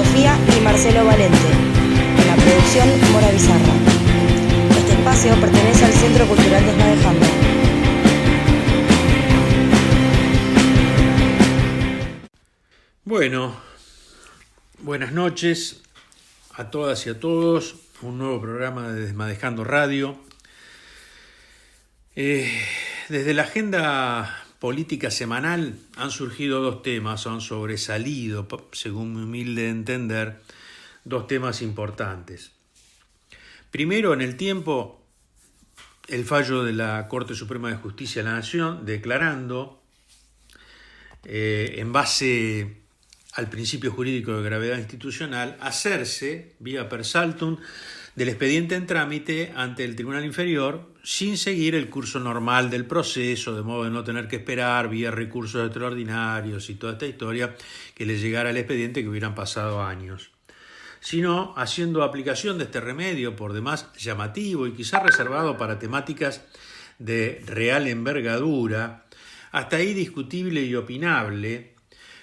Sofía y Marcelo Valente. En la producción, Mora Bizarra. Este espacio pertenece al Centro Cultural Desmadejando. Bueno, buenas noches a todas y a todos. Un nuevo programa de Desmadejando Radio. Desde la agenda política semanal han surgido dos temas, han sobresalido, según mi humilde entender, dos temas importantes. Primero, en el tiempo, el fallo de la Corte Suprema de Justicia de la Nación declarando, en base al principio jurídico de gravedad institucional, hacerse, vía per saltum, del expediente en trámite ante el Tribunal Inferior sin seguir el curso normal del proceso, de modo de no tener que esperar vía recursos extraordinarios y toda esta historia que le llegara al expediente que hubieran pasado años, sino haciendo aplicación de este remedio, por demás llamativo y quizás reservado para temáticas de real envergadura, hasta ahí discutible y opinable,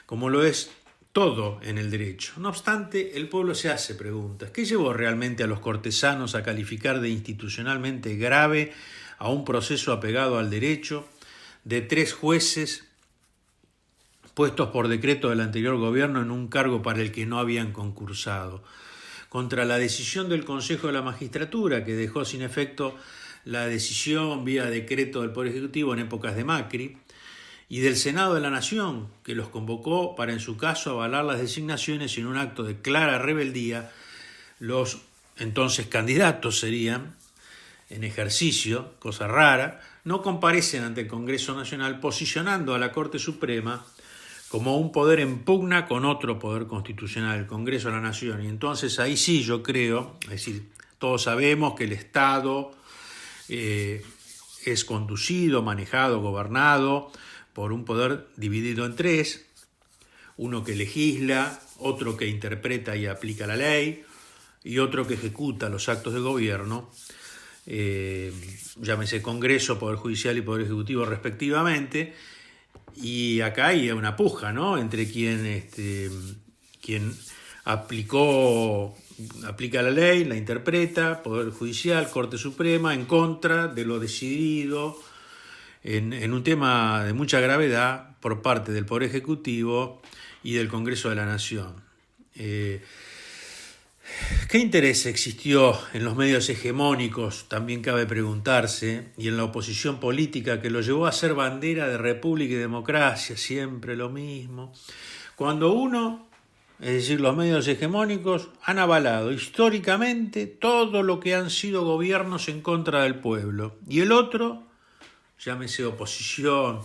como lo es todo en el derecho. No obstante, el pueblo se hace preguntas. ¿Qué llevó realmente a los cortesanos a calificar de institucionalmente grave a un proceso apegado al derecho de 3 jueces puestos por decreto del anterior gobierno en un cargo para el que no habían concursado, contra la decisión del Consejo de la Magistratura, que dejó sin efecto la decisión vía decreto del Poder Ejecutivo en épocas de Macri, y del Senado de la Nación, que los convocó para en su caso avalar las designaciones y en un acto de clara rebeldía, los entonces candidatos serían, en ejercicio, cosa rara, no comparecen ante el Congreso Nacional posicionando a la Corte Suprema como un poder en pugna con otro poder constitucional, el Congreso de la Nación. Y entonces ahí sí yo creo, es decir, todos sabemos que el Estado es conducido, manejado, gobernado por un poder dividido en 3, uno que legisla, otro que interpreta y aplica la ley, y otro que ejecuta los actos de gobierno, llámese Congreso, Poder Judicial y Poder Ejecutivo respectivamente, y acá hay una puja, ¿no?, entre quien aplica la ley, la interpreta, Poder Judicial, Corte Suprema, en contra de lo decidido en un tema de mucha gravedad por parte del Poder Ejecutivo y del Congreso de la Nación. ¿Qué interés existió en los medios hegemónicos? También cabe preguntarse, y en la oposición política que lo llevó a ser bandera de república y democracia, siempre lo mismo, cuando uno, es decir, los medios hegemónicos, han avalado históricamente todo lo que han sido gobiernos en contra del pueblo, y el otro, llámese oposición,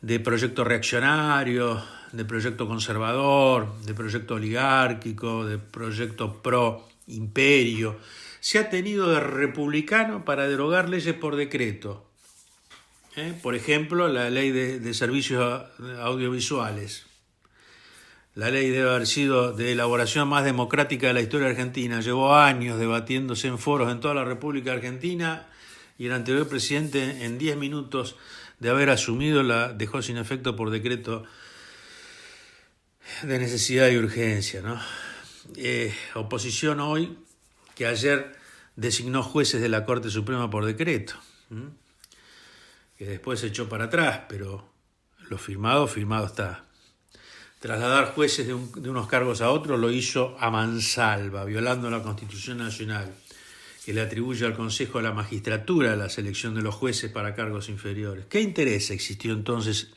de proyecto reaccionario, de proyecto conservador, de proyecto oligárquico, de proyecto pro imperio, se ha tenido de republicano para derogar leyes por decreto. Por ejemplo, la ley de servicios audiovisuales. La ley debe haber sido de elaboración más democrática de la historia argentina. Llevó años debatiéndose en foros en toda la República Argentina, y el anterior presidente, en 10 minutos de haber asumido, la dejó sin efecto por decreto de necesidad y urgencia, ¿no? Oposición hoy, que ayer designó jueces de la Corte Suprema por decreto, que después se echó para atrás, pero lo firmado está. Trasladar jueces de unos cargos a otros lo hizo a mansalva, violando la Constitución Nacional, que le atribuye al Consejo de la Magistratura la selección de los jueces para cargos inferiores. ¿Qué interés existió entonces,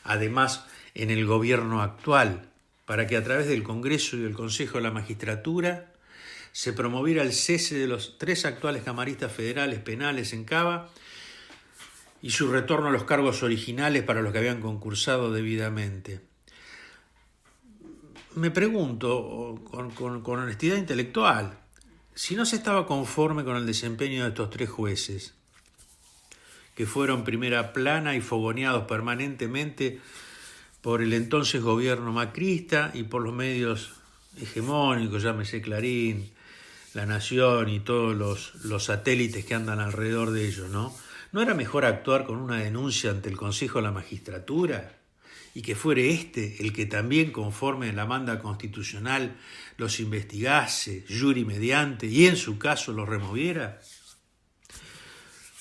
además, en el gobierno actual, para que a través del Congreso y del Consejo de la Magistratura se promoviera el cese de los 3 actuales camaristas federales penales en Cava y su retorno a los cargos originales para los que habían concursado debidamente? Me pregunto, con honestidad intelectual, si no se estaba conforme con el desempeño de estos 3 jueces, que fueron primera plana y fogoneados permanentemente por el entonces gobierno macrista y por los medios hegemónicos, llámese Clarín, La Nación y todos los satélites que andan alrededor de ellos, ¿no? ¿No era mejor actuar con una denuncia ante el Consejo de la Magistratura y que fuere este el que también, conforme a la manda constitucional, los investigase, juri mediante, y en su caso los removiera?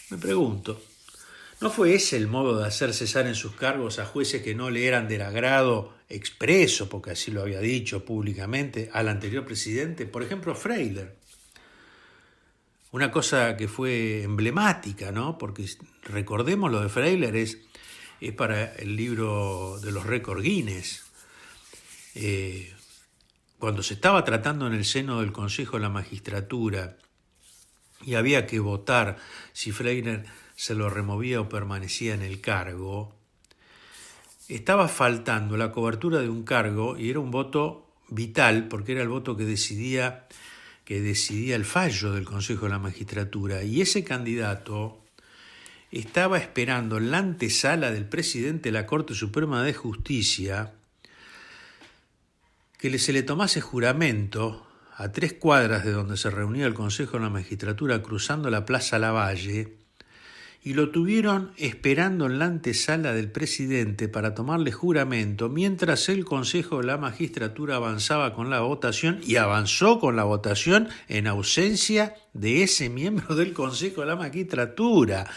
Me pregunto, ¿no fue ese el modo de hacer cesar en sus cargos a jueces que no le eran del agrado expreso, porque así lo había dicho públicamente, al anterior presidente? Por ejemplo, Freyler. Una cosa que fue emblemática, ¿no? Porque recordemos, lo de Freyler es para el libro de los récords Guinness. Cuando se estaba tratando en el seno del Consejo de la Magistratura y había que votar si Freyler se lo removía o permanecía en el cargo, estaba faltando la cobertura de un cargo y era un voto vital porque era el voto que decidía el fallo del Consejo de la Magistratura, y ese candidato estaba esperando en la antesala del presidente de la Corte Suprema de Justicia que se le tomase juramento a 3 cuadras de donde se reunía el Consejo de la Magistratura, cruzando la Plaza Lavalle, y lo tuvieron esperando en la antesala del presidente para tomarle juramento, mientras el Consejo de la Magistratura avanzaba con la votación, y avanzó con la votación en ausencia de ese miembro del Consejo de la Magistratura,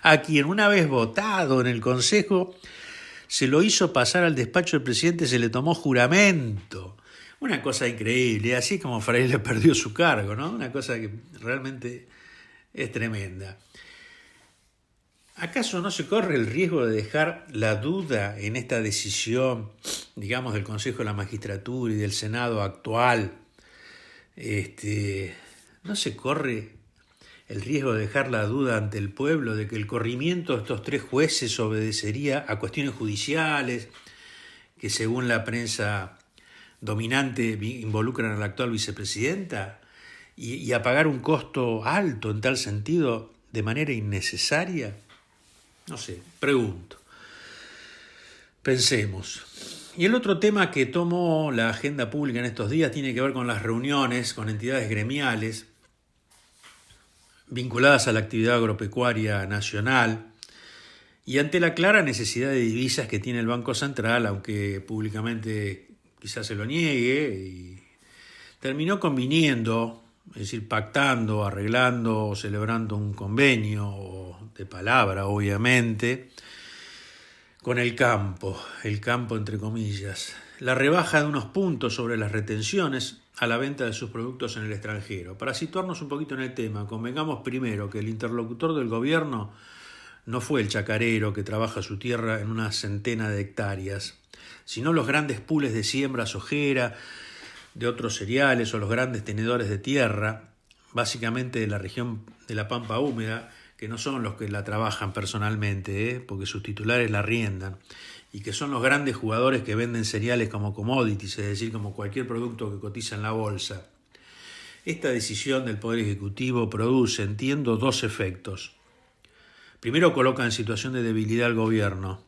a quien una vez votado en el Consejo se lo hizo pasar al despacho del presidente, se le tomó juramento. Una cosa increíble, así como Freyler perdió su cargo, ¿no? Una cosa que realmente es tremenda. ¿Acaso no se corre el riesgo de dejar la duda en esta decisión, digamos, del Consejo de la Magistratura y del Senado actual? ¿No se corre el riesgo de dejar la duda ante el pueblo de que el corrimiento de estos 3 jueces obedecería a cuestiones judiciales que, según la prensa dominante, involucran a la actual vicepresidenta y a pagar un costo alto en tal sentido de manera innecesaria? No sé, pregunto. Pensemos. Y el otro tema que tomó la agenda pública en estos días tiene que ver con las reuniones con entidades gremiales vinculadas a la actividad agropecuaria nacional y ante la clara necesidad de divisas que tiene el Banco Central, aunque públicamente quizás se lo niegue, y terminó conviniendo, es decir, pactando, arreglando o celebrando un convenio de palabra, obviamente, con el campo entre comillas, la rebaja de unos puntos sobre las retenciones a la venta de sus productos en el extranjero. Para situarnos un poquito en el tema, convengamos primero que el interlocutor del gobierno no fue el chacarero que trabaja su tierra en una centena de hectáreas, sino los grandes pools de siembra sojera, de otros cereales, o los grandes tenedores de tierra, básicamente de la región de la Pampa Húmeda, que no son los que la trabajan personalmente, porque sus titulares la arriendan, y que son los grandes jugadores que venden cereales como commodities, es decir, como cualquier producto que cotiza en la bolsa. Esta decisión del Poder Ejecutivo produce, entiendo, 2 efectos. Primero, coloca en situación de debilidad al gobierno.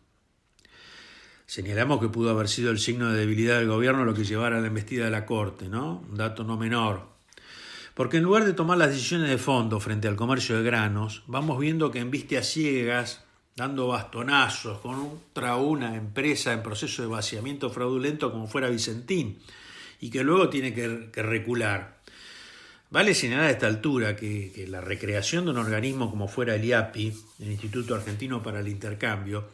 Señalamos que pudo haber sido el signo de debilidad del gobierno lo que llevara a la embestida de la Corte, ¿no? Un dato no menor. Porque en lugar de tomar las decisiones de fondo frente al comercio de granos, vamos viendo que embiste a ciegas, dando bastonazos contra una empresa en proceso de vaciamiento fraudulento como fuera Vicentín, y que luego tiene que recular. Vale señalar a esta altura que la recreación de un organismo como fuera el IAPI, el Instituto Argentino para el Intercambio,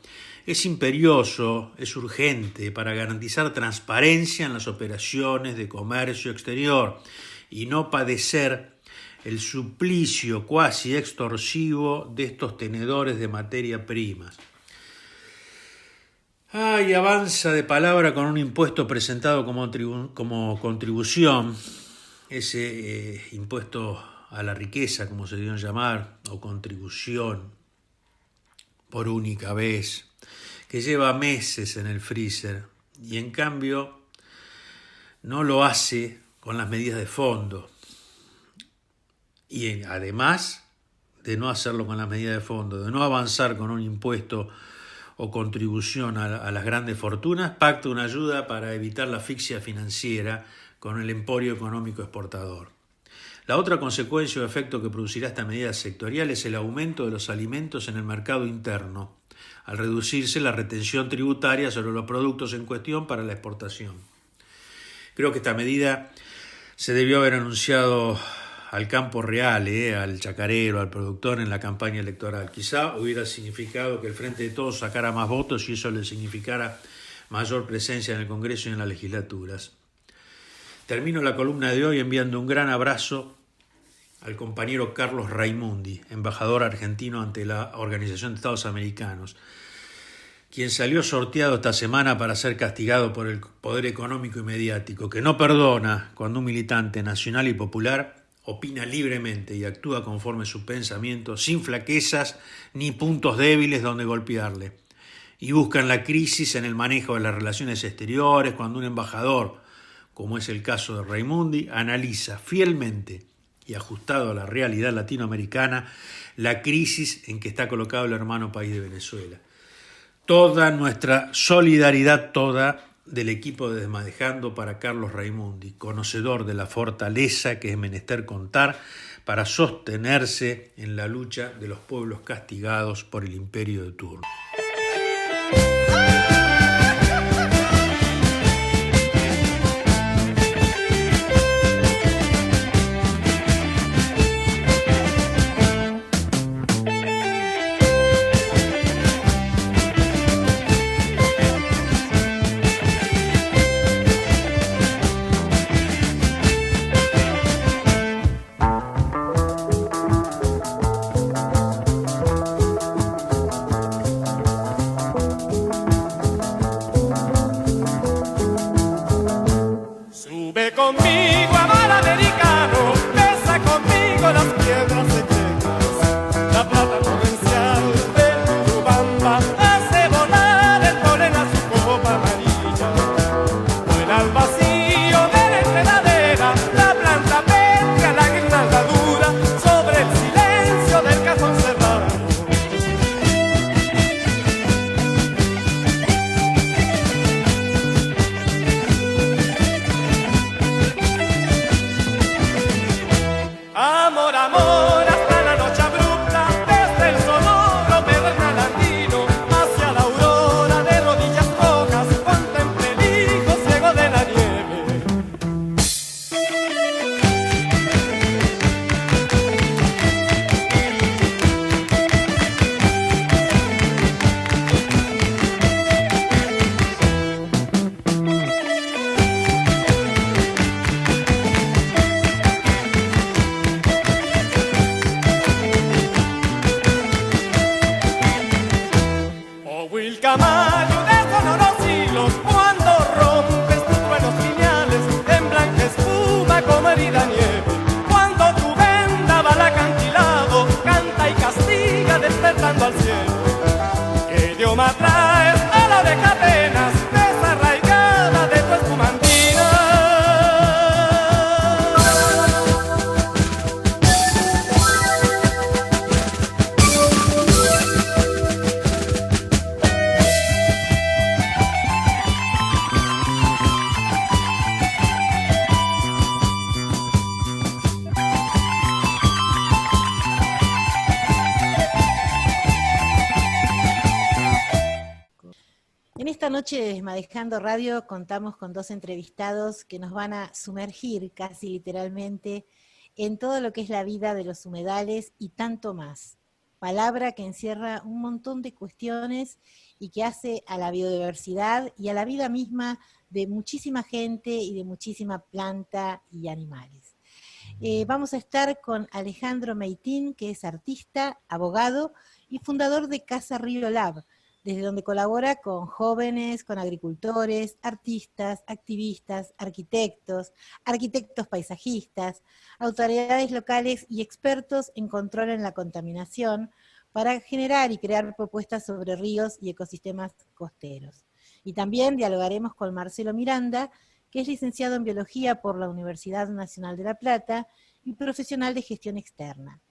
es imperioso, es urgente para garantizar transparencia en las operaciones de comercio exterior y no padecer el suplicio cuasi extorsivo de estos tenedores de materia primas. Y avanza de palabra con un impuesto presentado como contribución, ese impuesto a la riqueza, como se dio a llamar, o contribución por única vez, que lleva meses en el freezer y en cambio no lo hace con las medidas de fondo. Y además de no hacerlo con las medidas de fondo, de no avanzar con un impuesto o contribución a las grandes fortunas, pacta una ayuda para evitar la asfixia financiera con el emporio económico exportador. La otra consecuencia o efecto que producirá esta medida sectorial es el aumento de los alimentos en el mercado interno, al reducirse la retención tributaria sobre los productos en cuestión para la exportación. Creo que esta medida se debió haber anunciado al campo real, al chacarero, al productor en la campaña electoral. Quizá hubiera significado que el Frente de Todos sacara más votos y eso le significara mayor presencia en el Congreso y en las legislaturas. Termino la columna de hoy enviando un gran abrazo al compañero Carlos Raimundi, embajador argentino ante la Organización de Estados Americanos, quien salió sorteado esta semana para ser castigado por el poder económico y mediático, que no perdona cuando un militante nacional y popular opina libremente y actúa conforme su pensamiento, sin flaquezas ni puntos débiles donde golpearle. Y buscan la crisis en el manejo de las relaciones exteriores cuando un embajador, como es el caso de Raimundi, analiza fielmente y ajustado a la realidad latinoamericana la crisis en que está colocado el hermano país de Venezuela. Toda nuestra solidaridad, toda del equipo de Desmadejando para Carlos Raimundi, conocedor de la fortaleza que es menester contar para sostenerse en la lucha de los pueblos castigados por el imperio de turno. Desmadejando Radio contamos con dos entrevistados que nos van a sumergir casi literalmente en todo lo que es la vida de los humedales y tanto más. Palabra que encierra un montón de cuestiones y que hace a la biodiversidad y a la vida misma de muchísima gente y de muchísima planta y animales. Vamos a estar con Alejandro Meitín, que es artista, abogado y fundador de Casa Río Lab, desde donde colabora con jóvenes, con agricultores, artistas, activistas, arquitectos paisajistas, autoridades locales y expertos en control en la contaminación para generar y crear propuestas sobre ríos y ecosistemas costeros. Y también dialogaremos con Marcelo Miranda, que es licenciado en Biología por la Universidad Nacional de La Plata y profesional de gestión externa.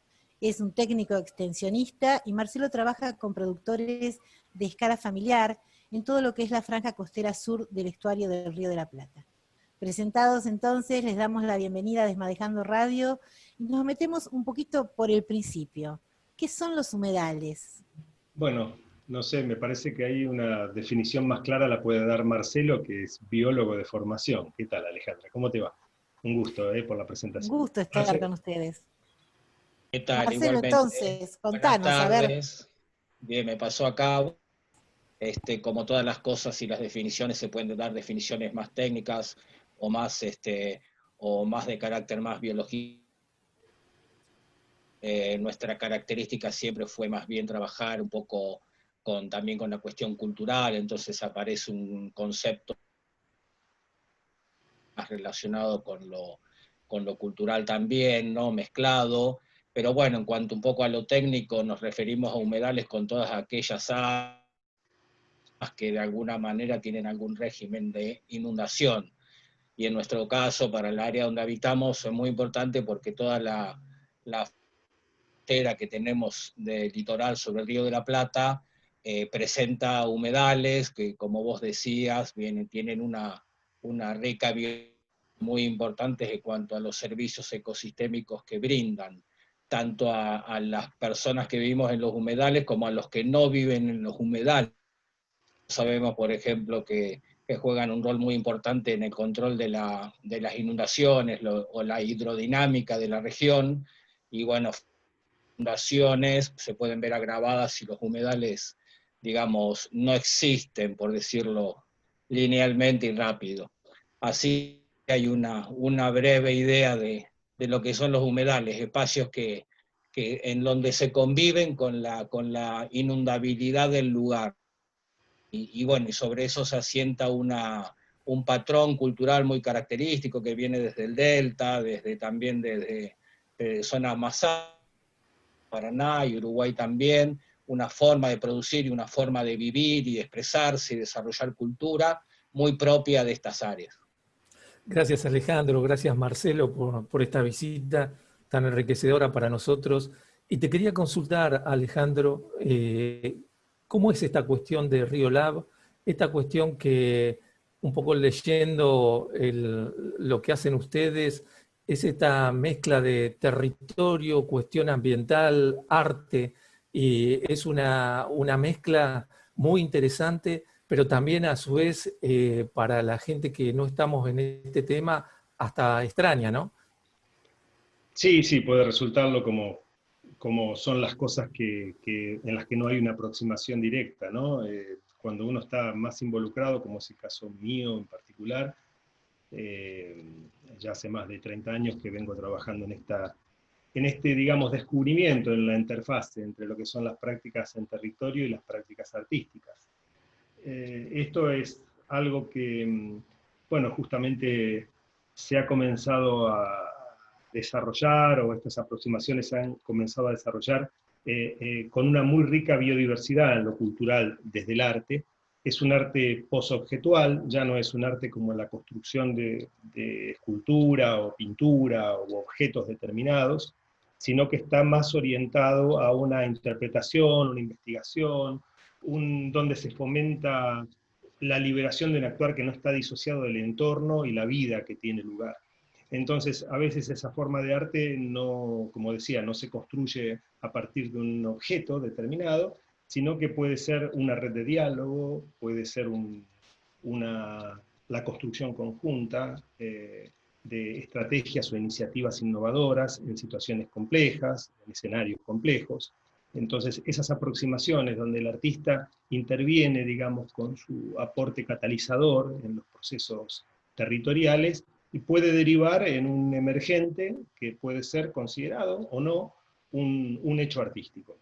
Es un técnico extensionista y Marcelo trabaja con productores de escala familiar en todo lo que es la franja costera sur del estuario del Río de la Plata. Presentados entonces, les damos la bienvenida a Desmadejando Radio y nos metemos un poquito por el principio. ¿Qué son los humedales? Bueno, no sé, me parece que hay una definición más clara la puede dar Marcelo, que es biólogo de formación. ¿Qué tal, Alejandra? ¿Cómo te va? Un gusto, por la Un presentación. gusto estar Marcelo. con ustedes. ¿Qué tal? Marcelo, Igualmente. entonces, Buenas contanos, a ver. tardes. Bien, me pasó acá. Como todas las cosas y las definiciones, se pueden dar definiciones más técnicas o más de carácter más biológico. Nuestra característica siempre fue más bien trabajar un poco también con la cuestión cultural, entonces aparece un concepto más relacionado con lo cultural también, ¿no? Mezclado. Pero bueno, en cuanto un poco a lo técnico, nos referimos a humedales con todas aquellas áreas que de alguna manera tienen algún régimen de inundación. Y en nuestro caso, para el área donde habitamos, es muy importante porque toda la frontera que tenemos de litoral sobre el Río de la Plata presenta humedales que, como vos decías, tienen una rica biodiversidad muy importante en cuanto a los servicios ecosistémicos que brindan, tanto a las personas que vivimos en los humedales como a los que no viven en los humedales. Sabemos, por ejemplo, que juegan un rol muy importante en el control de las inundaciones o la hidrodinámica de la región, y bueno, inundaciones se pueden ver agravadas si los humedales, digamos, no existen, por decirlo linealmente y rápido. Así hay una breve idea de lo que son los humedales, espacios en donde se conviven con la inundabilidad del lugar. Y bueno, y sobre eso se asienta un patrón cultural muy característico que viene desde el Delta, también desde zonas más altas, Paraná y Uruguay también, una forma de producir y una forma de vivir y de expresarse y desarrollar cultura muy propia de estas áreas. Gracias Alejandro, gracias Marcelo por esta visita tan enriquecedora para nosotros. Y te quería consultar, Alejandro, ¿cómo es esta cuestión de Río Lab? Esta cuestión que, un poco leyendo lo que hacen ustedes, es esta mezcla de territorio, cuestión ambiental, arte, y es una mezcla muy interesante, pero también a su vez para la gente que no estamos en este tema, hasta extraña, ¿no? Sí, sí, puede resultarlo como son las cosas en las que no hay una aproximación directa, ¿no? Cuando uno está más involucrado, como es el caso mío en particular, eh, ya hace más de 30 años que vengo trabajando en este, digamos, descubrimiento en la interfase entre lo que son las prácticas en territorio y las prácticas artísticas. Esto es algo que, bueno, justamente se ha comenzado a desarrollar, o estas aproximaciones se han comenzado a desarrollar con una muy rica biodiversidad en lo cultural desde el arte. Es un arte posobjetual, ya no es un arte como en la construcción de escultura o pintura o objetos determinados, sino que está más orientado a una interpretación, una investigación, donde se fomenta la liberación de un actuar que no está disociado del entorno y la vida que tiene lugar. Entonces, a veces esa forma de arte no, como decía, no se construye a partir de un objeto determinado, sino que puede ser una red de diálogo, puede ser la construcción conjunta de estrategias o iniciativas innovadoras en situaciones complejas, en escenarios complejos. Entonces, esas aproximaciones donde el artista interviene, digamos, con su aporte catalizador en los procesos territoriales y puede derivar en un emergente que puede ser considerado o no un hecho artístico.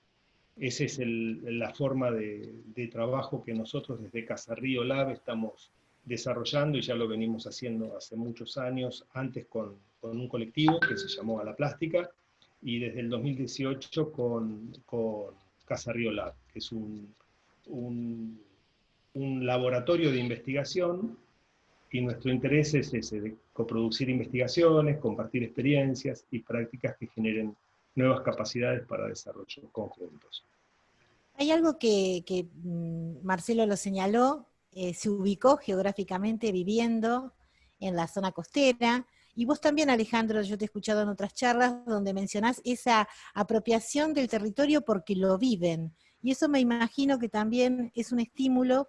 Esa es la forma de trabajo que nosotros desde Casa Río Lab estamos desarrollando, y ya lo venimos haciendo hace muchos años, antes con un colectivo que se llamó A la Plástica, y desde el 2018 con Casa Río Lab, que es un laboratorio de investigación, y nuestro interés es ese, de coproducir investigaciones, compartir experiencias y prácticas que generen nuevas capacidades para desarrollo conjuntos. Hay algo que Marcelo lo señaló, se ubicó geográficamente viviendo en la zona costera, y vos también, Alejandro, yo te he escuchado en otras charlas donde mencionás esa apropiación del territorio porque lo viven. Y eso me imagino que también es un estímulo,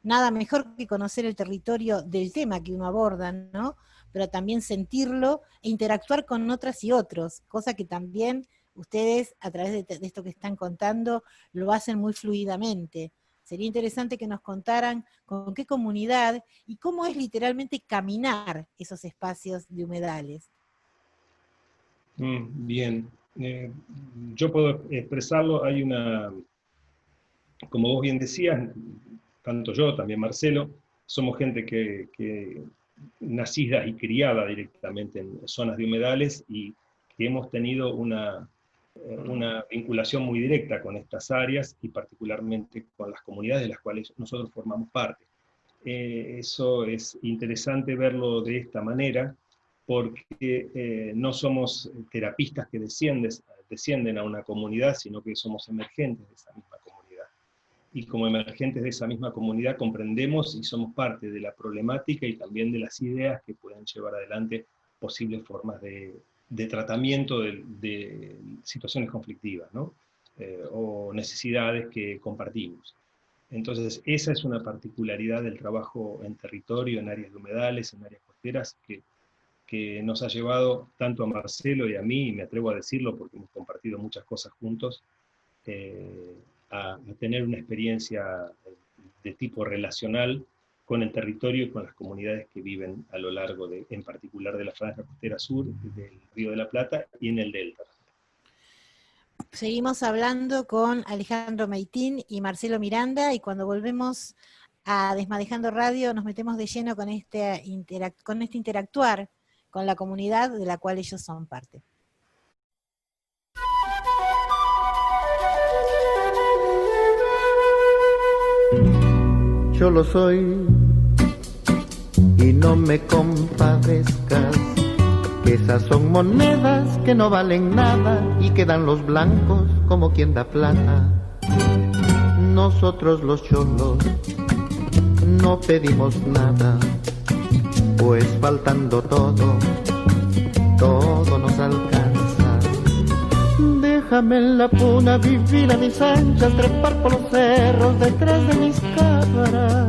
nada mejor que conocer el territorio del tema que uno aborda, ¿no? Pero también sentirlo e interactuar con otras y otros, cosa que también ustedes, a través de esto que están contando, lo hacen muy fluidamente. Sería interesante que nos contaran con qué comunidad y cómo es literalmente caminar esos espacios de humedales. Bien, yo puedo expresarlo, hay una, como vos bien decías, tanto yo, también Marcelo, somos gente que nacida y criada directamente en zonas de humedales y que hemos tenido una vinculación muy directa con estas áreas y particularmente con las comunidades de las cuales nosotros formamos parte. Eso es interesante verlo de esta manera, porque no somos terapistas que descienden a una comunidad, sino que somos emergentes de esa misma comunidad. Y como emergentes de esa misma comunidad comprendemos y somos parte de la problemática y también de las ideas que pueden llevar adelante posibles formas de tratamiento de situaciones conflictivas, ¿no? O necesidades que compartimos. Entonces, esa es una particularidad del trabajo en territorio, en áreas de humedales, en áreas costeras, que nos ha llevado tanto a Marcelo y a mí, y me atrevo a decirlo porque hemos compartido muchas cosas juntos, a tener una experiencia de tipo relacional con el territorio y con las comunidades que viven a lo largo, en particular de la franja costera sur, del Río de la Plata y en el Delta. Seguimos hablando con Alejandro Meitín y Marcelo Miranda, y cuando volvemos a Desmadejando Radio nos metemos de lleno con este interactuar con la comunidad de la cual ellos son parte. Yo lo soy y no me compadezcas, que esas son monedas que no valen nada y quedan los blancos como quien da plata. Nosotros los cholos no pedimos nada, pues faltando todo, todo nos alcanza. Déjame en la puna vivir a mis anchas, trepar por los cerros detrás de mis cabras,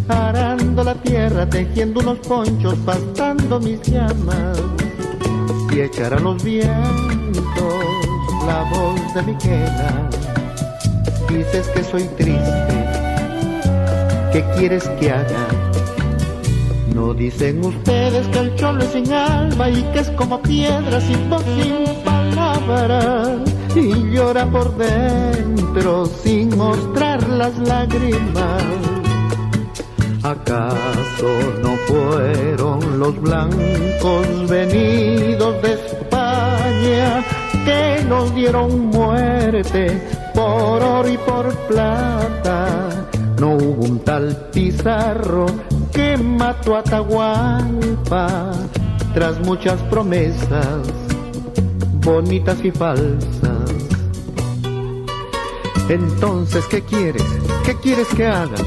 arando la tierra, tejiendo unos ponchos, pastando mis llamas, y echar a los vientos la voz de mi quena. Dices que soy triste, ¿qué quieres que haga? No dicen ustedes que el cholo es sin alma y que es como piedra sin voz, sin palabras, y llora por dentro sin mostrar las lágrimas. ¿Acaso no fueron los blancos venidos de España que nos dieron muerte por oro y por plata? No hubo un tal Pizarro que mató a Atahualpa tras muchas promesas bonitas y falsas. Entonces, ¿qué quieres? ¿Qué quieres que haga?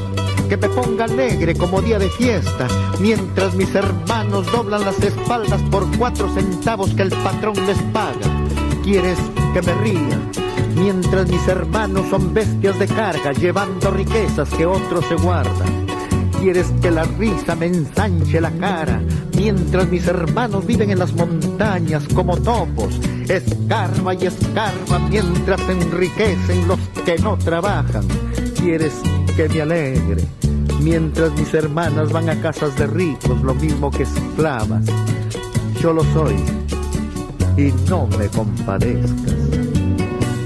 Que me ponga alegre como día de fiesta, mientras mis hermanos doblan las espaldas por 4 centavos que el patrón les paga. ¿Quieres que me ría? Mientras mis hermanos son bestias de carga, llevando riquezas que otros se guardan. ¿Quieres que la risa me ensanche la cara? Mientras mis hermanos viven en las montañas como topos, escarba y escarba mientras se enriquecen los que no trabajan. ¿Quieres que me alegre? Mientras mis hermanas van a casas de ricos, lo mismo que esclavas. Yo lo soy y no me compadezcas.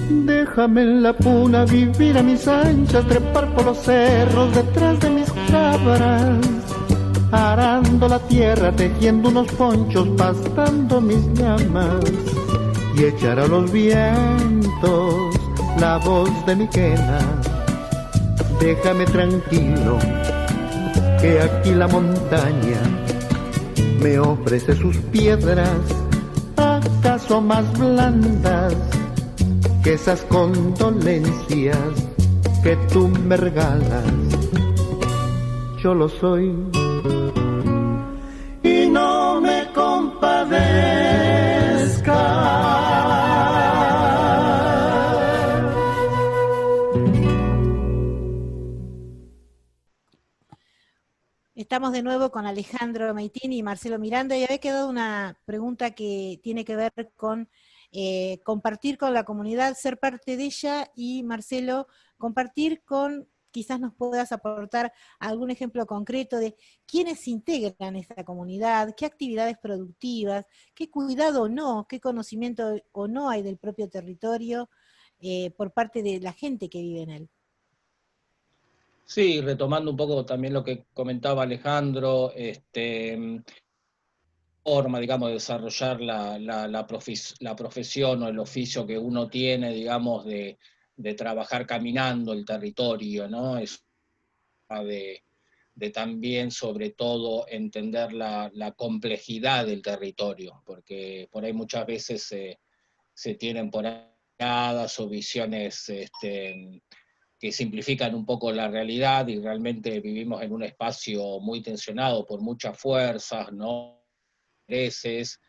Déjame en la puna vivir a mis anchas, trepar por los cerros detrás de mis cabras, arando la tierra, tejiendo unos ponchos, pastando mis llamas, y echar a los vientos la voz de mi quena. Déjame tranquilo, que aquí la montaña me ofrece sus piedras, acaso más blandas que esas condolencias que tú me regalas. Yo lo soy y no me compadezcas. estamos de nuevo con Alejandro Meitini y Marcelo Miranda, y había quedado una pregunta que tiene que ver con compartir con la comunidad, ser parte de ella, y Marcelo, compartir con, quizás nos puedas aportar algún ejemplo concreto de quiénes integran esta comunidad, qué actividades productivas, qué cuidado o no, qué conocimiento o no hay del propio territorio por parte de la gente que vive en él. Sí, retomando un poco también lo que comentaba Alejandro, forma, digamos, de desarrollar la profesión o el oficio que uno tiene, digamos, de trabajar caminando el territorio, ¿no? Es de también, sobre todo, entender la complejidad del territorio, porque por ahí muchas veces se tienen por ahí miradas o visiones que simplifican un poco la realidad, y realmente vivimos en un espacio muy tensionado por muchas fuerzas, ¿no? Intereses,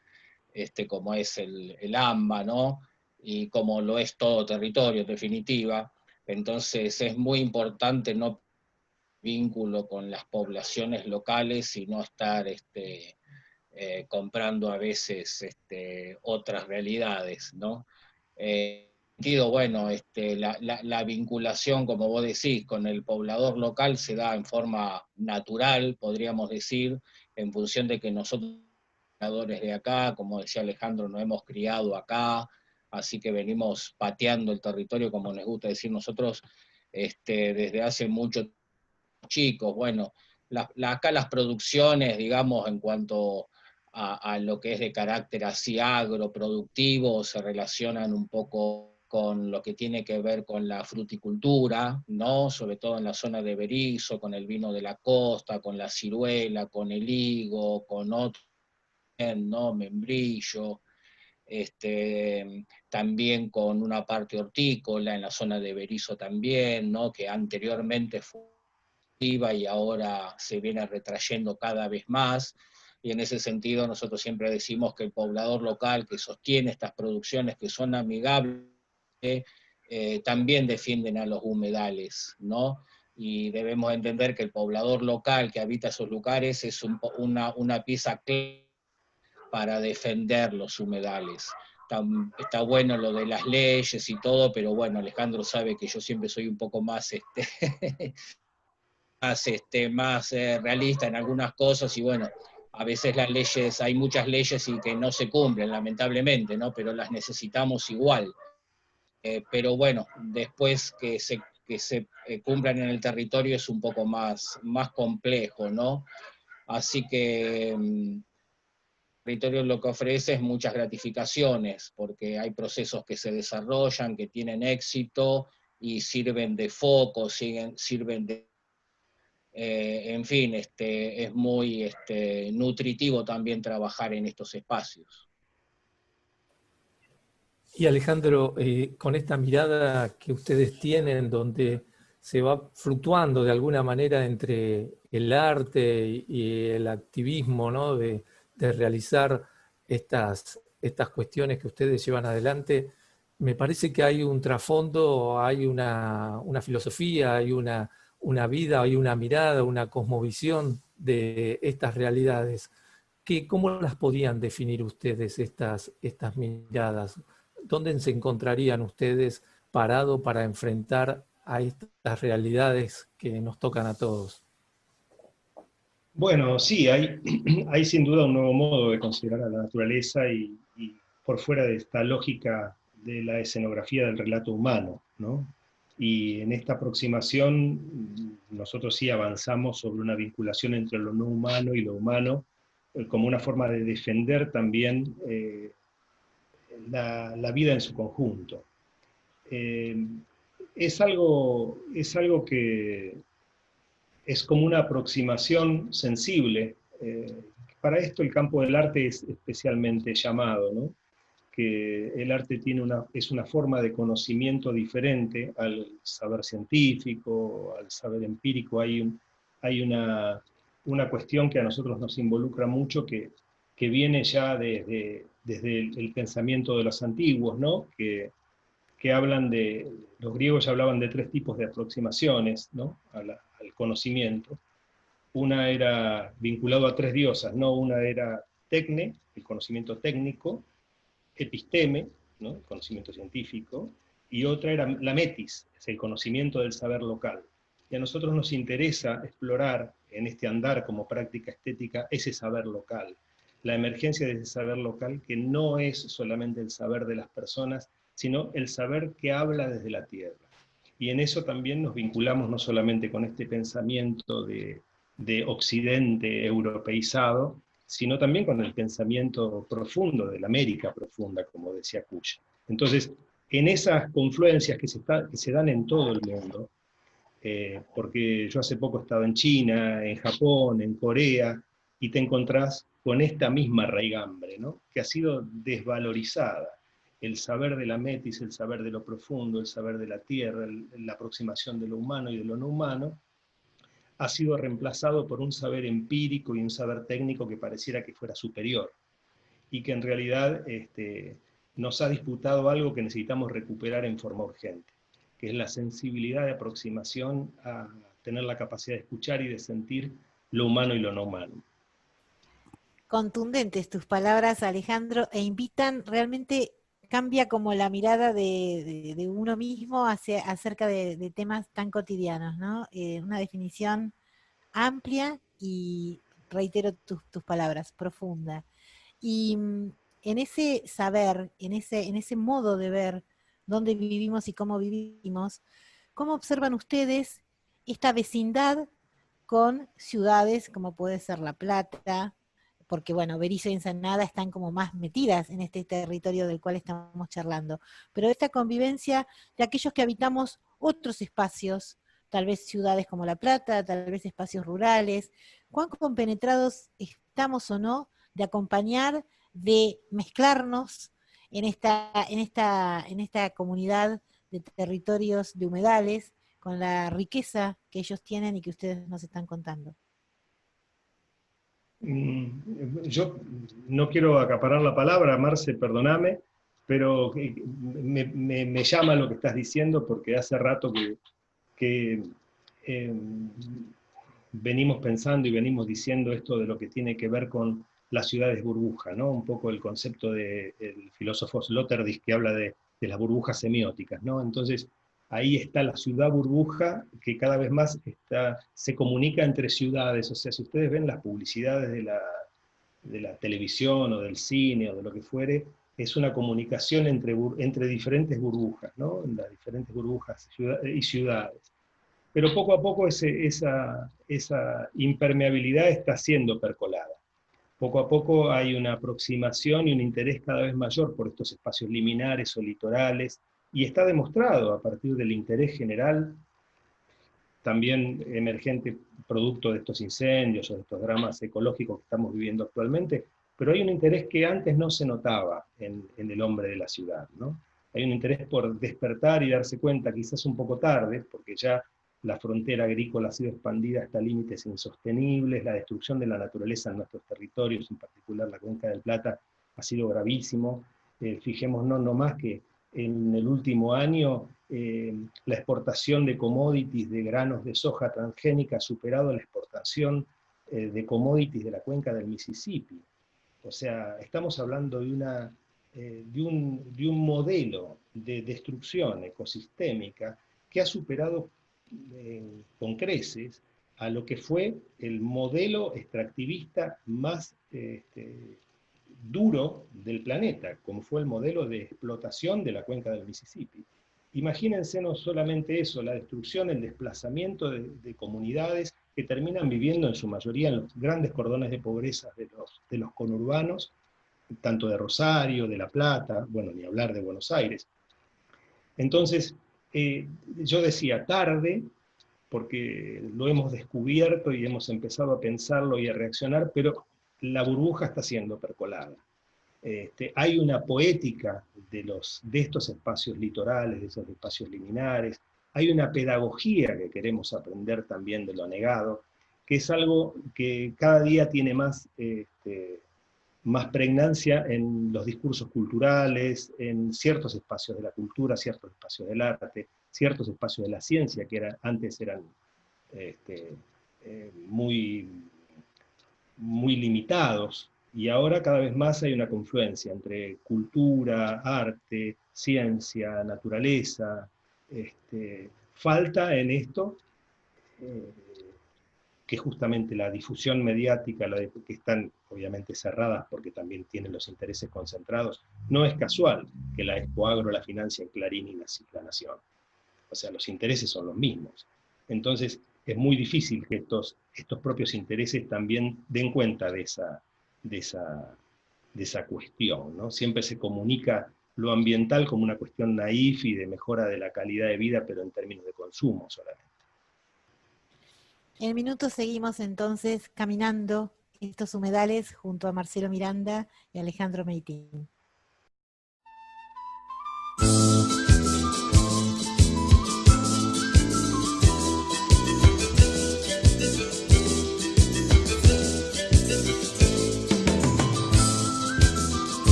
como es el AMBA, ¿no? Y como lo es todo territorio, en definitiva. Entonces es muy importante no vínculo con las poblaciones locales y no estar comprando a veces otras realidades, ¿no? Bueno, la vinculación, como vos decís, con el poblador local se da en forma natural, podríamos decir, en función de que nosotros, pobladores de acá, como decía Alejandro, nos hemos criado acá, así que venimos pateando el territorio, como nos gusta decir nosotros, desde hace mucho tiempo. Chicos, bueno, acá las producciones, digamos, en cuanto a lo que es de carácter así agroproductivo, se relacionan un poco con lo que tiene que ver con la fruticultura, ¿no? Sobre todo en la zona de Berisso, con el vino de la costa, con la ciruela, con el higo, con otro, ¿no? Membrillo, también con una parte hortícola en la zona de Berisso también, ¿no? Que anteriormente fue y ahora se viene retrayendo cada vez más, y en ese sentido nosotros siempre decimos que el poblador local que sostiene estas producciones que son amigables, también defienden a los humedales, ¿no? Y debemos entender que el poblador local que habita esos lugares es una pieza clave para defender los humedales. Está bueno lo de las leyes y todo, pero bueno, Alejandro sabe que yo siempre soy un poco más más realista en algunas cosas, y bueno, a veces las leyes, hay muchas leyes y que no se cumplen, lamentablemente, ¿no? Pero las necesitamos igual. Pero bueno, después que se cumplan en el territorio es un poco más complejo, ¿no? Así que el territorio lo que ofrece es muchas gratificaciones, porque hay procesos que se desarrollan, que tienen éxito y sirven de foco, sirven de en fin, es muy nutritivo también trabajar en estos espacios. Y Alejandro, con esta mirada que ustedes tienen, donde se va fluctuando de alguna manera entre el arte y el activismo, ¿no? de realizar estas cuestiones que ustedes llevan adelante, me parece que hay un trasfondo, hay una filosofía, hay una vida, hay una mirada, una cosmovisión de estas realidades. ¿Cómo las podían definir ustedes estas miradas? ¿Dónde se encontrarían ustedes parados para enfrentar a estas realidades que nos tocan a todos? Bueno, sí, hay sin duda un nuevo modo de considerar a la naturaleza y por fuera de esta lógica de la escenografía del relato humano, ¿no? Y en esta aproximación nosotros sí avanzamos sobre una vinculación entre lo no humano y lo humano, como una forma de defender también la vida en su conjunto. Es algo que es como una aproximación sensible. Para esto el campo del arte es especialmente llamado, ¿no? Que el arte es una forma de conocimiento diferente al saber científico, al saber empírico. Hay una cuestión que a nosotros nos involucra mucho, que viene ya desde el pensamiento de los antiguos, ¿no? Que hablan los griegos ya hablaban de 3 tipos de aproximaciones, ¿no? al conocimiento. una era vinculado a 3 diosas, ¿no? Una era tecne, el conocimiento técnico, episteme, ¿no? El conocimiento científico, y otra era la metis, es el conocimiento del saber local. Y a nosotros nos interesa explorar en este andar como práctica estética ese saber local, la emergencia de ese saber local que no es solamente el saber de las personas, sino el saber que habla desde la tierra. Y en eso también nos vinculamos no solamente con este pensamiento de occidente europeizado, sino también con el pensamiento profundo de la América profunda, como decía Cush. Entonces, en esas confluencias que se dan en todo el mundo, porque yo hace poco he estado en China, en Japón, en Corea, y te encontrás con esta misma raigambre, ¿no? Que ha sido desvalorizada. El saber de la metis, el saber de lo profundo, el saber de la tierra, la aproximación de lo humano y de lo no humano, ha sido reemplazado por un saber empírico y un saber técnico que pareciera que fuera superior, y que en realidad nos ha disputado algo que necesitamos recuperar en forma urgente, que es la sensibilidad de aproximación a tener la capacidad de escuchar y de sentir lo humano y lo no humano. Contundentes tus palabras, Alejandro, e invitan, realmente cambia como la mirada de uno mismo acerca de temas tan cotidianos, ¿no? Una definición amplia y, reitero tus palabras, profunda. Y en ese saber, en ese modo de ver dónde vivimos y cómo vivimos, ¿cómo observan ustedes esta vecindad con ciudades como puede ser La Plata? Porque bueno, Berisso y Ensenada están como más metidas en este territorio del cual estamos charlando, pero esta convivencia de aquellos que habitamos otros espacios, tal vez ciudades como La Plata, tal vez espacios rurales, ¿cuán compenetrados estamos o no de acompañar, de mezclarnos en esta comunidad de territorios de humedales, con la riqueza que ellos tienen y que ustedes nos están contando? Yo no quiero acaparar la palabra, Marce, perdóname, pero me llama lo que estás diciendo, porque hace rato que venimos pensando y venimos diciendo esto de lo que tiene que ver con las ciudades burbuja, ¿no? Un poco el concepto del filósofo Sloterdijk, que habla de las burbujas semióticas, ¿no? Entonces, ahí está la ciudad burbuja, que cada vez más se comunica entre ciudades. O sea, si ustedes ven las publicidades de la televisión o del cine o de lo que fuere, es una comunicación entre diferentes burbujas, ¿no? Las diferentes burbujas y ciudades. Pero poco a poco esa impermeabilidad está siendo percolada. Poco a poco hay una aproximación y un interés cada vez mayor por estos espacios liminares o litorales, y está demostrado a partir del interés general, también emergente producto de estos incendios o de estos dramas ecológicos que estamos viviendo actualmente, pero hay un interés que antes no se notaba en el hombre de la ciudad, ¿no? Hay un interés por despertar y darse cuenta, quizás un poco tarde, porque ya la frontera agrícola ha sido expandida hasta límites insostenibles, la destrucción de la naturaleza en nuestros territorios, en particular la Cuenca del Plata, ha sido gravísimo. Fijémonos nomás que en el último año la exportación de commodities, de granos de soja transgénica, ha superado la exportación de commodities de la Cuenca del Mississippi. O sea, estamos hablando de un modelo de destrucción ecosistémica que ha superado con creces a lo que fue el modelo extractivista más duro del planeta, como fue el modelo de explotación de la Cuenca del Mississippi. Imagínense no solamente eso, la destrucción, el desplazamiento de comunidades que terminan viviendo en su mayoría en los grandes cordones de pobreza de los conurbanos, tanto de Rosario, de La Plata, bueno, ni hablar de Buenos Aires. Entonces, yo decía tarde, porque lo hemos descubierto y hemos empezado a pensarlo y a reaccionar, pero la burbuja está siendo percolada. Hay una poética de estos espacios litorales, de esos espacios liminares, hay una pedagogía que queremos aprender también de lo negado, que es algo que cada día tiene más pregnancia en los discursos culturales, en ciertos espacios de la cultura, ciertos espacios del arte, ciertos espacios de la ciencia, que antes eran muy, muy limitados, y ahora cada vez más hay una confluencia entre cultura, arte, ciencia, naturaleza. Falta en esto que justamente la difusión mediática, que están obviamente cerradas porque también tienen los intereses concentrados, no es casual que la Expoagro la financien Clarín y La Nación. O sea, los intereses son los mismos. Entonces, es muy difícil que estos propios intereses también den cuenta de esa cuestión, ¿no? Siempre se comunica lo ambiental como una cuestión naif y de mejora de la calidad de vida, pero en términos de consumo solamente. En minutos seguimos entonces caminando estos humedales junto a Marcelo Miranda y Alejandro Meitín.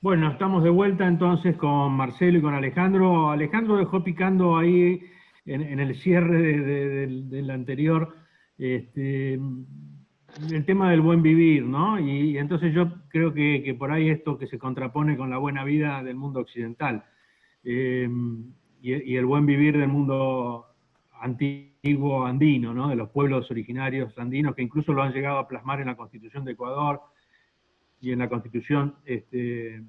Bueno, estamos de vuelta entonces con Marcelo y con Alejandro. Alejandro dejó picando ahí en el cierre del anterior el tema del buen vivir, ¿no? Y entonces yo creo que por ahí esto que se contrapone con la buena vida del mundo occidental y el buen vivir del mundo antiguo andino, ¿no? De los pueblos originarios andinos que incluso lo han llegado a plasmar en la Constitución de Ecuador y en la Constitución de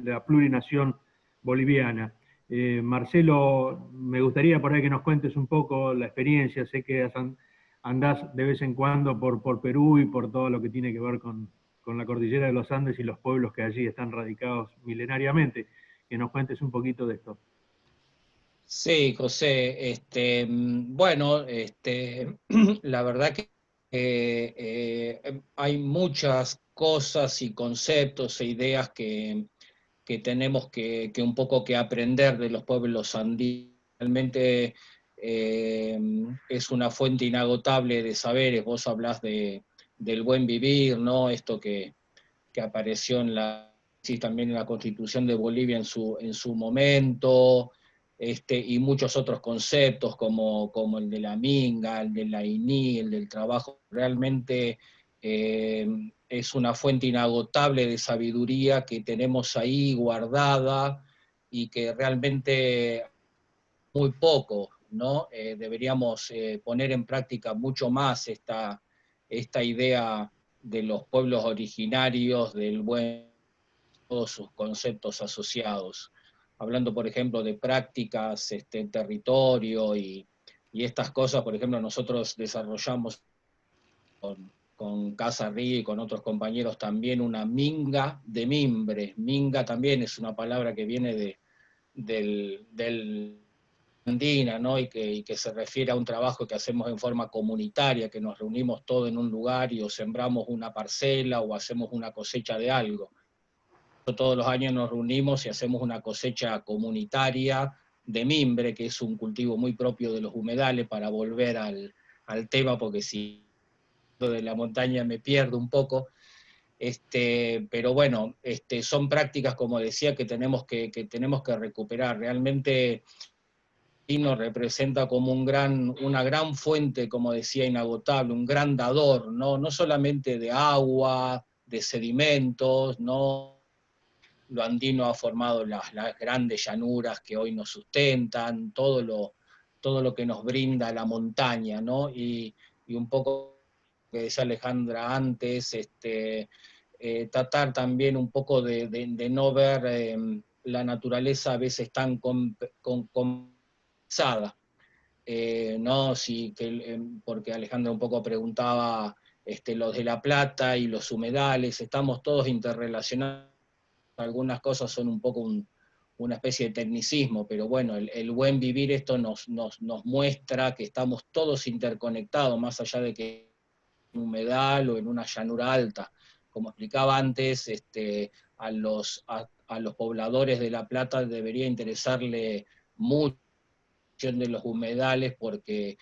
la plurinación boliviana. Marcelo, me gustaría por ahí que nos cuentes un poco la experiencia. Sé que andás de vez en cuando por Perú y por todo lo que tiene que ver con la cordillera de los Andes y los pueblos que allí están radicados milenariamente. Que nos cuentes un poquito de esto. Sí, José, bueno, la verdad que hay muchas cosas y conceptos e ideas que tenemos que un poco que aprender de los pueblos andinos. Realmente es una fuente inagotable de saberes. Vos hablás del buen vivir, ¿no? Esto que apareció también en la Constitución de Bolivia en su momento, y muchos otros conceptos como el de la minga, el de la INI, el del trabajo. Realmente es una fuente inagotable de sabiduría que tenemos ahí guardada y que realmente muy poco, ¿no? Deberíamos poner en práctica mucho más esta idea de los pueblos originarios, del buen, todos sus conceptos asociados. Hablando, por ejemplo, de prácticas en territorio y estas cosas. Por ejemplo, nosotros desarrollamos con Casa Río y con otros compañeros también una minga de mimbre. Minga también es una palabra que viene del andina, ¿no? Y que se refiere a un trabajo que hacemos en forma comunitaria, que nos reunimos todos en un lugar y o sembramos una parcela o hacemos una cosecha de algo. Todos los años nos reunimos y hacemos una cosecha comunitaria de mimbre, que es un cultivo muy propio de los humedales, para volver al tema, porque si de la montaña me pierdo un poco. Pero bueno, son prácticas, como decía, que tenemos que recuperar. Realmente nos representa como una gran fuente, como decía, inagotable, un gran dador, no solamente de agua, de sedimentos, ¿no? Lo andino ha formado las grandes llanuras que hoy nos sustentan, todo lo que nos brinda la montaña, ¿no? Y un poco que decía Alejandra antes, tratar también un poco de no ver la naturaleza a veces tan compensada, ¿no? Porque Alejandra un poco preguntaba los de La Plata y los humedales, estamos todos interrelacionados, algunas cosas son un poco una especie de tecnicismo, pero bueno, el buen vivir esto nos muestra que estamos todos interconectados, más allá de que en un humedal o en una llanura alta. Como explicaba antes, a los pobladores de La Plata debería interesarle mucho de los humedales, porque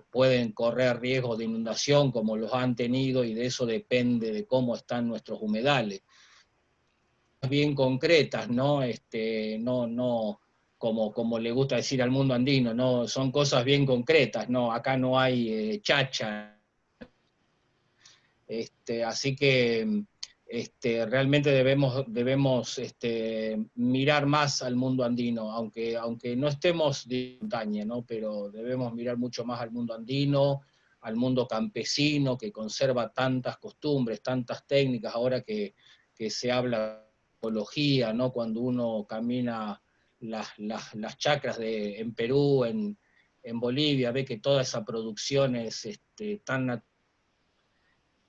pueden correr riesgos de inundación como los han tenido, y de eso depende de cómo están nuestros humedales. Bien concretas, ¿no? No como le gusta decir al mundo andino, ¿no? Son cosas bien concretas, ¿no? Acá no hay chacha. Así que realmente debemos mirar más al mundo andino, aunque no estemos de montaña, ¿no? Pero debemos mirar mucho más al mundo andino, al mundo campesino, que conserva tantas costumbres, tantas técnicas, ahora que se habla ecología, ¿no? Cuando uno camina las chacras en Perú, en Bolivia, ve que toda esa producción es tan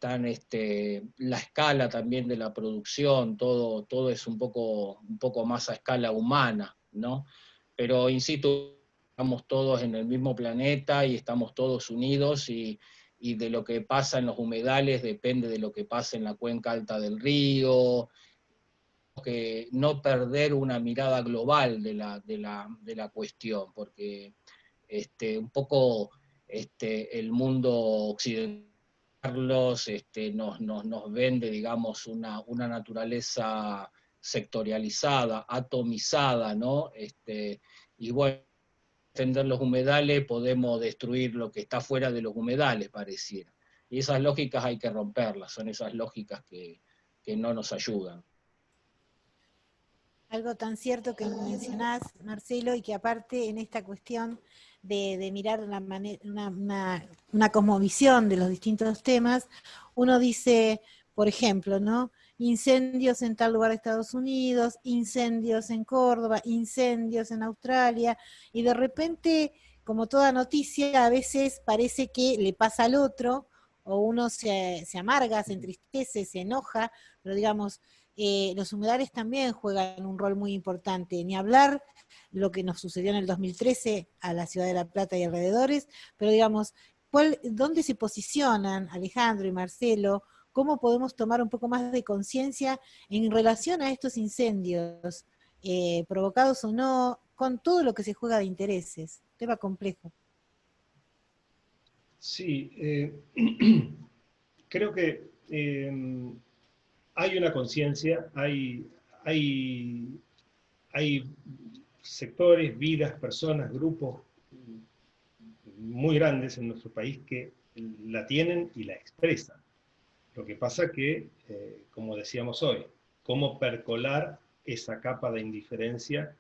la escala también de la producción, todo es un poco más a escala humana, ¿no? Pero insisto, estamos todos en el mismo planeta y estamos todos unidos, y de lo que pasa en los humedales depende de lo que pasa en la cuenca alta del río, que no perder una mirada global de la cuestión, porque un poco el mundo occidental nos vende, digamos, una naturaleza sectorializada, atomizada, ¿no? Y bueno, defender los humedales podemos destruir lo que está fuera de los humedales, pareciera. Y esas lógicas hay que romperlas, son esas lógicas que no nos ayudan. Algo tan cierto que mencionás, Marcelo, y que aparte en esta cuestión de mirar una cosmovisión de los distintos temas, uno dice, por ejemplo, ¿no? Incendios en tal lugar de Estados Unidos, incendios en Córdoba, incendios en Australia, y de repente, como toda noticia, a veces parece que le pasa al otro, o uno se amarga, se entristece, se enoja, pero digamos, los humedales también juegan un rol muy importante, ni hablar lo que nos sucedió en el 2013 a la ciudad de La Plata y alrededores, pero digamos, ¿dónde se posicionan Alejandro y Marcelo? ¿Cómo podemos tomar un poco más de conciencia en relación a estos incendios, provocados o no, con todo lo que se juega de intereses? Tema complejo. Sí, creo que hay una conciencia, hay sectores, vidas, personas, grupos muy grandes en nuestro país que la tienen y la expresan. Lo que pasa que, como decíamos hoy, cómo percolar esa capa de indiferencia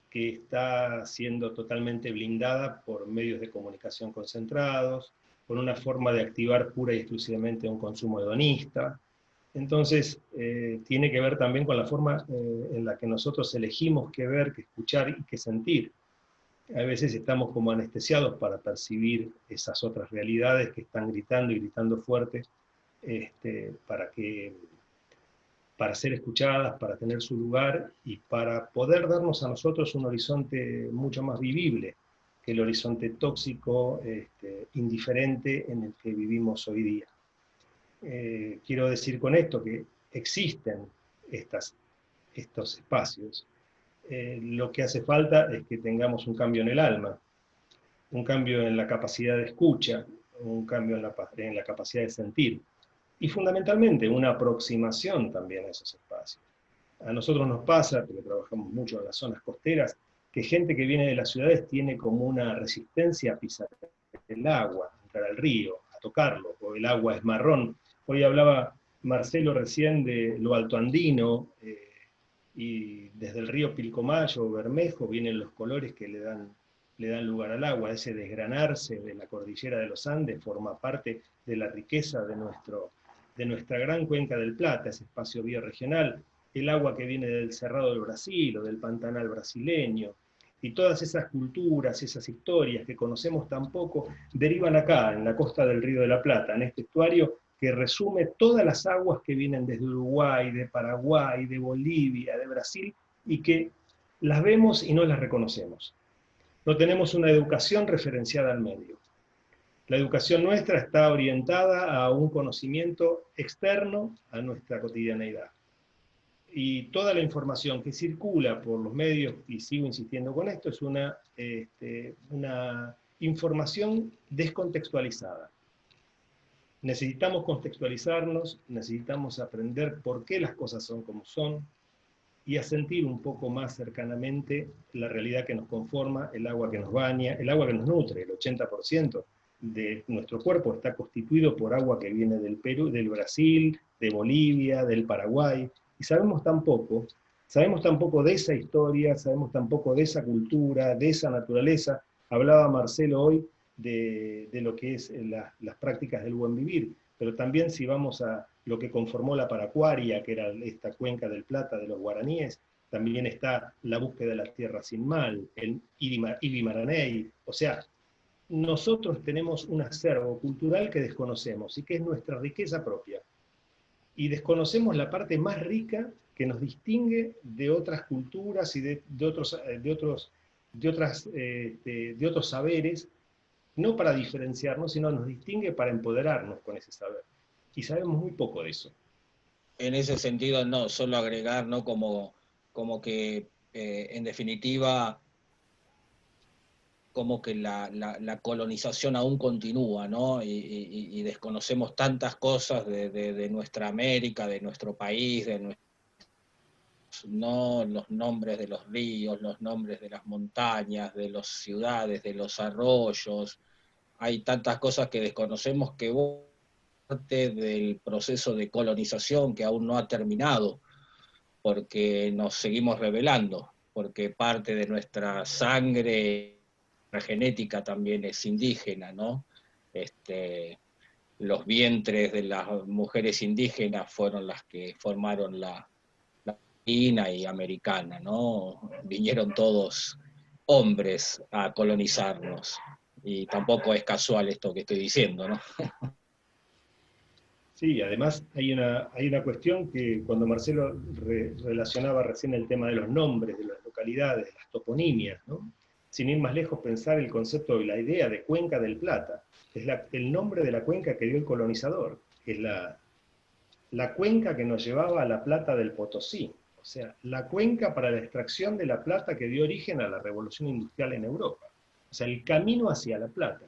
que está siendo totalmente blindada por medios de comunicación concentrados, por una forma de activar pura y exclusivamente un consumo hedonista. Entonces, tiene que ver también con la forma en la que nosotros elegimos qué ver, qué escuchar y qué sentir. A veces estamos como anestesiados para percibir esas otras realidades que están gritando y gritando fuertes, para ser escuchadas, para tener su lugar y para poder darnos a nosotros un horizonte mucho más vivible. el horizonte tóxico, indiferente en el que vivimos hoy día. Quiero decir con esto que existen estos espacios. Lo que hace falta es que tengamos un cambio en el alma, un cambio en la capacidad de escucha, un cambio en la capacidad de sentir, y fundamentalmente una aproximación también a esos espacios. A nosotros nos pasa, porque trabajamos mucho en las zonas costeras, que gente que viene de las ciudades tiene como una resistencia a pisar el agua, a entrar al río, a tocarlo, o el agua es marrón. Hoy hablaba Marcelo recién de lo altoandino, y desde el río Pilcomayo o Bermejo vienen los colores que le dan lugar al agua. Ese desgranarse de la cordillera de los Andes forma parte de la riqueza de nuestra gran cuenca del Plata, ese espacio bioregional. El agua que viene del Cerrado del Brasil o del Pantanal brasileño, y todas esas culturas, esas historias que conocemos tan poco, derivan acá, en la costa del Río de la Plata, en este estuario que resume todas las aguas que vienen desde Uruguay, de Paraguay, de Bolivia, de Brasil, y que las vemos y no las reconocemos. No tenemos una educación referenciada al medio. La educación nuestra está orientada a un conocimiento externo a nuestra cotidianeidad. Y toda la información que circula por los medios, y sigo insistiendo con esto, es una información descontextualizada. Necesitamos contextualizarnos, necesitamos aprender por qué las cosas son como son, y a sentir un poco más cercanamente la realidad que nos conforma, el agua que nos baña, el agua que nos nutre. El 80% de nuestro cuerpo está constituido por agua que viene del Perú, del Brasil, de Bolivia, del Paraguay, y sabemos tan poco de esa historia, sabemos tan poco de esa cultura, de esa naturaleza. Hablaba Marcelo hoy de lo que es las prácticas del buen vivir, pero también si vamos a lo que conformó la Paracuaria, que era esta cuenca del Plata de los guaraníes, también está la búsqueda de la tierra sin mal, el Ibimaraney. O sea, nosotros tenemos un acervo cultural que desconocemos y que es nuestra riqueza propia. Y desconocemos la parte más rica que nos distingue de otras culturas y de otros saberes, no para diferenciarnos, sino nos distingue para empoderarnos con ese saber. Y sabemos muy poco de eso. En ese sentido, no, solo agregar, ¿no? Como que, en definitiva, como que la colonización aún continúa, ¿no? Y desconocemos tantas cosas de nuestra América, de nuestro país, ¿no? Los nombres de los ríos, los nombres de las montañas, de las ciudades, de los arroyos. Hay tantas cosas que desconocemos que parte del proceso de colonización que aún no ha terminado, porque nos seguimos rebelando, porque parte de nuestra sangre, la genética también es indígena, ¿no? Los vientres de las mujeres indígenas fueron las que formaron la latina y americana, ¿no? Vinieron todos hombres a colonizarnos, y tampoco es casual esto que estoy diciendo, ¿no? Sí, además hay una cuestión que cuando Marcelo relacionaba recién el tema de los nombres, de las localidades, de las toponimias, ¿no? Sin ir más lejos, pensar el concepto y la idea de Cuenca del Plata. Es el nombre de la cuenca que dio el colonizador, es la cuenca que nos llevaba a la plata del Potosí, o sea, la cuenca para la extracción de la plata que dio origen a la revolución industrial en Europa. O sea, el camino hacia la plata,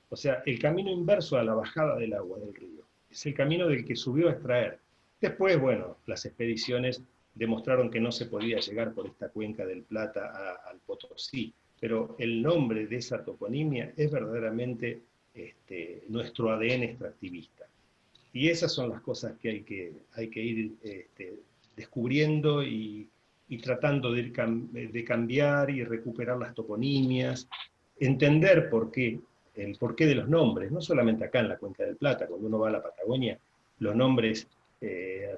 o sea, el camino inverso a la bajada del agua del río. Es el camino del que subió a extraer. Después, bueno, las expediciones demostraron que no se podía llegar por esta cuenca del Plata al Potosí, pero el nombre de esa toponimia es verdaderamente nuestro ADN extractivista. Y esas son las cosas que hay que ir descubriendo y tratando de cambiar y recuperar las toponimias, entender el porqué de los nombres, no solamente acá en la Cuenca del Plata. Cuando uno va a la Patagonia, los nombres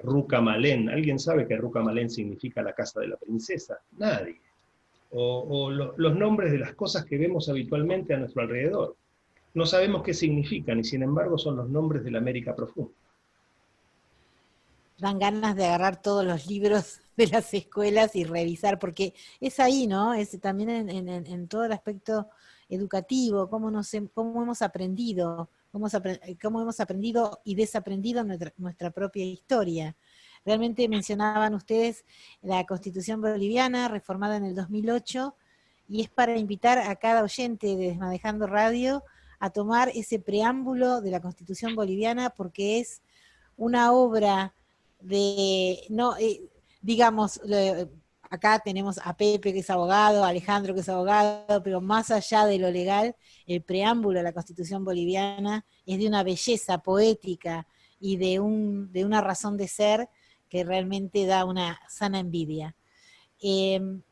Rucamalén, ¿alguien sabe que Rucamalén significa la casa de la princesa? Nadie. O los nombres de las cosas que vemos habitualmente a nuestro alrededor. No sabemos qué significan, y sin embargo son los nombres de la América profunda. dan ganas de agarrar todos los libros de las escuelas y revisar, porque es ahí, ¿no? Es también en todo el aspecto educativo, cómo hemos aprendido, cómo hemos aprendido y desaprendido nuestra propia historia. Realmente mencionaban ustedes la Constitución boliviana, reformada en el 2008, y es para invitar a cada oyente de Desmadejando Radio a tomar ese preámbulo de la Constitución boliviana, porque es una obra de, no, digamos, acá tenemos a Pepe que es abogado, a Alejandro que es abogado, pero más allá de lo legal, el preámbulo de la Constitución boliviana es de una belleza poética y de una razón de ser que realmente da una sana envidia.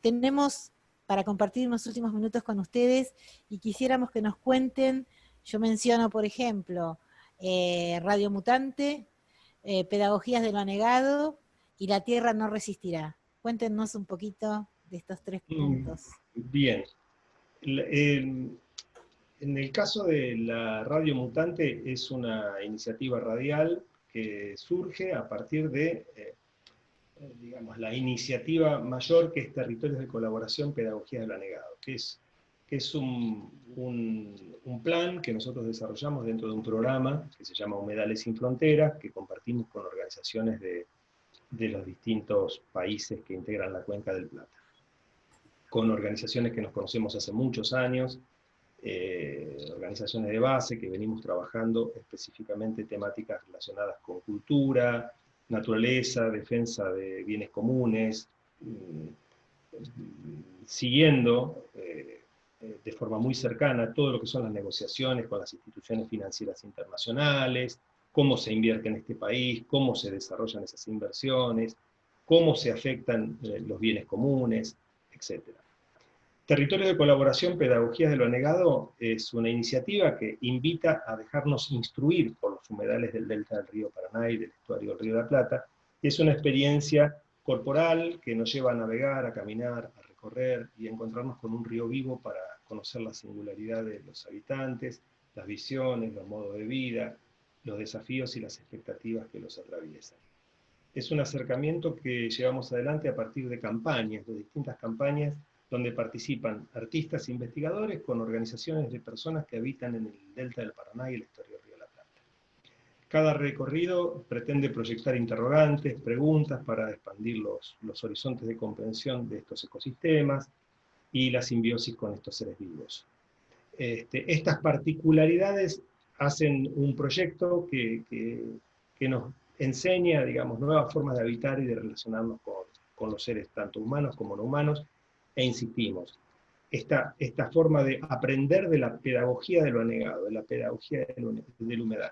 Tenemos para compartir unos últimos minutos con ustedes y quisiéramos que nos cuenten, yo menciono por ejemplo, Radio Mutante, Pedagogías de lo Anegado y La Tierra no resistirá. Cuéntenos un poquito de estos 3 puntos. Bien. En el caso de la Radio Mutante es una iniciativa radial que surge a partir de, digamos, la iniciativa mayor que es Territorios de Colaboración, Pedagogías de lo Anegado, que es un plan que nosotros desarrollamos dentro de un programa que se llama Humedales sin Fronteras, que compartimos con organizaciones de los distintos países que integran la Cuenca del Plata. Con organizaciones que nos conocemos hace muchos años, organizaciones de base que venimos trabajando específicamente temáticas relacionadas con cultura, naturaleza, defensa de bienes comunes, siguiendo de forma muy cercana todo lo que son las negociaciones con las instituciones financieras internacionales, cómo se invierte en este país, cómo se desarrollan esas inversiones, cómo se afectan los bienes comunes, etc. Territorios de Colaboración, Pedagogías de lo Anegado es una iniciativa que invita a dejarnos instruir por los humedales del delta del río Paraná y del estuario del río de la Plata. Es una experiencia corporal que nos lleva a navegar, a caminar, a recorrer y a encontrarnos con un río vivo para conocer la singularidad de los habitantes, las visiones, los modos de vida, los desafíos y las expectativas que los atraviesan. Es un acercamiento que llevamos adelante a partir de campañas, de distintas campañas, donde participan artistas e investigadores con organizaciones de personas que habitan en el delta del Paraná y el estuario del río de la Plata. Cada recorrido pretende proyectar interrogantes, preguntas para expandir los horizontes de comprensión de estos ecosistemas y la simbiosis con estos seres vivos. Estas particularidades hacen un proyecto que nos enseña, digamos, nuevas formas de habitar y de relacionarnos con los seres, tanto humanos como no humanos, e insistimos, esta forma de aprender de la pedagogía de lo anegado, de la pedagogía del humedal.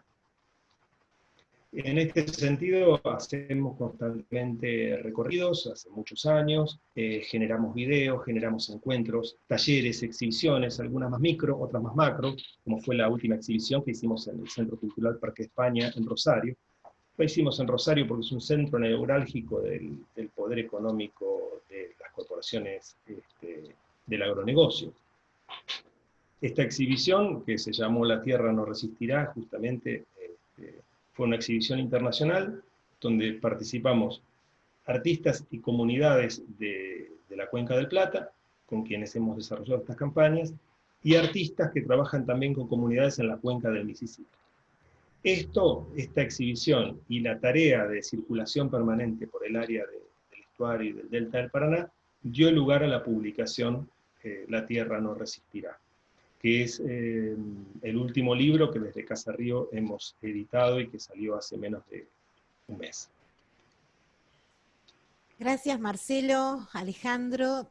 En este sentido, hacemos constantemente recorridos, hace muchos años, generamos videos, generamos encuentros, talleres, exhibiciones, algunas más micro, otras más macro, como fue la última exhibición que hicimos en el Centro Cultural Parque de España, en Rosario. Lo hicimos en Rosario porque es un centro neurálgico del poder económico de las corporaciones del agronegocio. Esta exhibición, que se llamó La Tierra no resistirá, justamente fue una exhibición internacional donde participamos artistas y comunidades de la Cuenca del Plata, con quienes hemos desarrollado estas campañas, y artistas que trabajan también con comunidades en la Cuenca del Mississippi. Esta exhibición y la tarea de circulación permanente por el área del estuario y del delta del Paraná dio lugar a la publicación La Tierra no resistirá, que es el último libro que desde Casa Río hemos editado y que salió hace menos de un mes. Gracias Marcelo, Alejandro,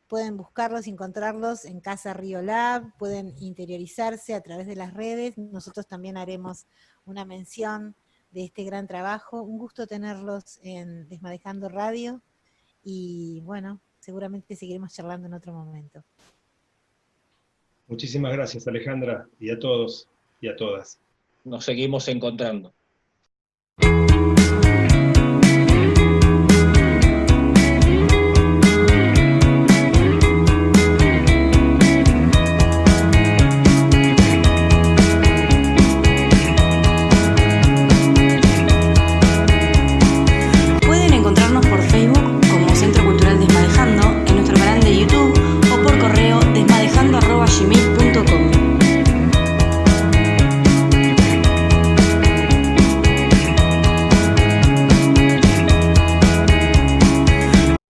pueden buscarlos y encontrarlos en Casa Río Lab, pueden interiorizarse a través de las redes, nosotros también haremos una mención de este gran trabajo, un gusto tenerlos en Desmadejando Radio, y bueno, seguramente seguiremos charlando en otro momento. Muchísimas gracias Alejandra, y a todos y a todas. Nos seguimos encontrando.